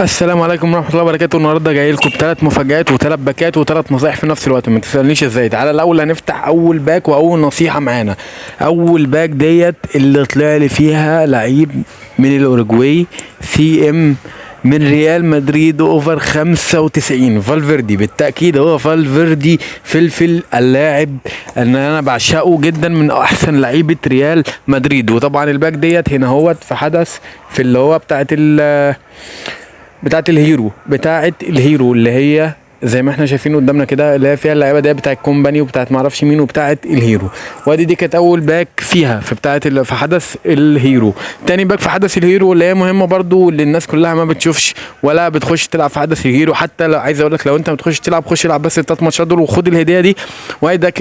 السلام عليكم ورحمة الله وبركاته. النهارده جاي لكم بثلاث مفاجآت وثلاث باكات وثلاث نصايح في نفس الوقت. ما تسألنيش ازاي. تعالى الأول هنفتح أول باك وأول نصيحة معانا. أول باك ديت اللي طلع لي فيها لعيب من الأوروجواي سي ام من ريال مدريد اوفر 95 فالفيردي. بالتأكيد هو فالفيردي فلفل اللاعب ان انا بعشقه جدا، من احسن لعيبة ريال مدريد. وطبعا الباك ديت هنا هو في حدث في اللي هو بتاعت الهيرو اللي هي زي ما احنا شايفين قدامنا كده، اللي هي فيها اللعيبه دي بتاعت كومباني وبتاعت معرفش مين وبتاعت الهيرو. وادي دي كانت اول باك فيها في حدث الهيرو. تاني باك في حدث الهيرو اللي هي مهمه برضو، اللي الناس كلها ما بتشوفش ولا بتخش تلعب في حدث الهيرو. حتى لو عايز اقول لك، لو انت ما بتخش تلعب خش العب بس التلات ماتشات دول وخد الهديه دي.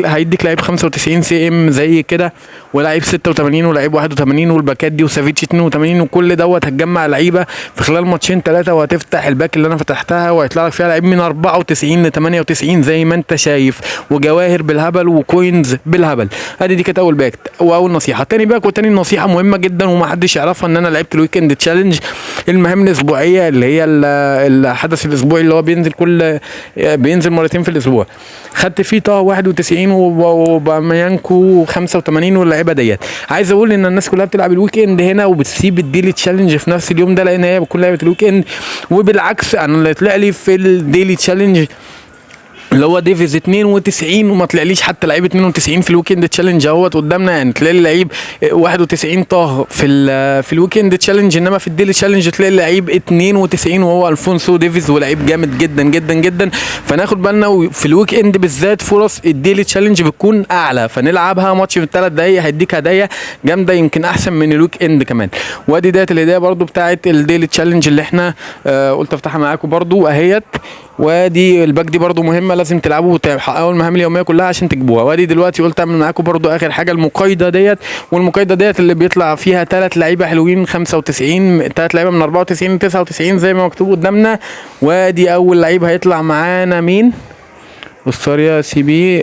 هيديك لعيب 95 سي ام زي كده، ولاعيب 86 ولاعيب 81 والباكات دي وسافيتش 82، وكل دوت هتجمع لعيبه في خلال ماتشين ثلاثه، وهتفتح الباك اللي انا فتحتها وهيطلع لك فيها لعيب من 94 ل 98 زي ما انت شايف، وجواهر بالهبل وكوينز بالهبل. ادي دي كانت اول باك واول نصيحه. تاني باك وتاني نصيحه مهمه جدا ومحدش يعرفها، ان انا لعبت الويكند تشالنج، المهام الاسبوعيه اللي هي الحدث الاسبوعي اللي هو بينزل مرتين في الاسبوع. خدت فيه طه 91 وباميانكو 85 واللعيبه ديت. عايز اقول ان الناس كلها بتلعب الويكند هنا وبتسيب الديلي تشالنج في نفس اليوم ده، لان هي بتكون لعبه الويكند. وبالعكس انا اللي طلع لي في الديلي تشالنج اللي هو ديفيز 92 وما طلعليش حتى لعيب 92 في الويكند تشالنج اهوت قدامنا. يعني تلاقي لعيب 91 طه في الويكند تشالنج، انما في الديلي تشالنج تلاقي لعيب 92 وهو الفونسو ديفيز، ولعيب جامد جدا جدا جدا. فناخد بالنا في الويكند بالذات فرص الديلي تشالنج بتكون اعلى، فنلعبها ماتش في 3 دقايق هيديك هدايا جامده يمكن احسن من الويكند كمان. وادي ديت الهدايا برده بتاعت الديلي تشالنج اللي احنا قلت افتحها معاكم برده اهيت. وادي الباك دي برده مهمه، لازم تلعبوا وتحققوا المهام اليوميه كلها عشان تجيبوها. وادي دلوقتي قلت اعمل معاكم برده اخر حاجه المقايضه ديت، والمقايضه ديت اللي بيطلع فيها 3 لعيبه حلوين 95، 3 لعيبه من 94 ل 99 زي ما مكتوب قدامنا. وادي اول لعيب هيطلع معانا مين؟ استوريا سي بي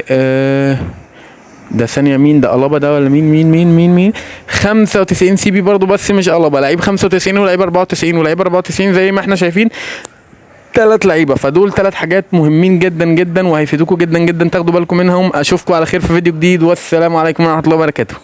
ده ثانيه مين ده؟ الابا ده ولا مين 95 سي بي برده، بس مش الابا، لعيب 95 ولعيب 94 ولعيب 94 زي ما احنا شايفين 3 لعيبه. فدول 3 حاجات مهمين جدا جدا وهيفيدوكوا جدا جدا، تاخدوا بالكم منهم. اشوفكم على خير في فيديو جديد، والسلام عليكم ورحمه الله وبركاته.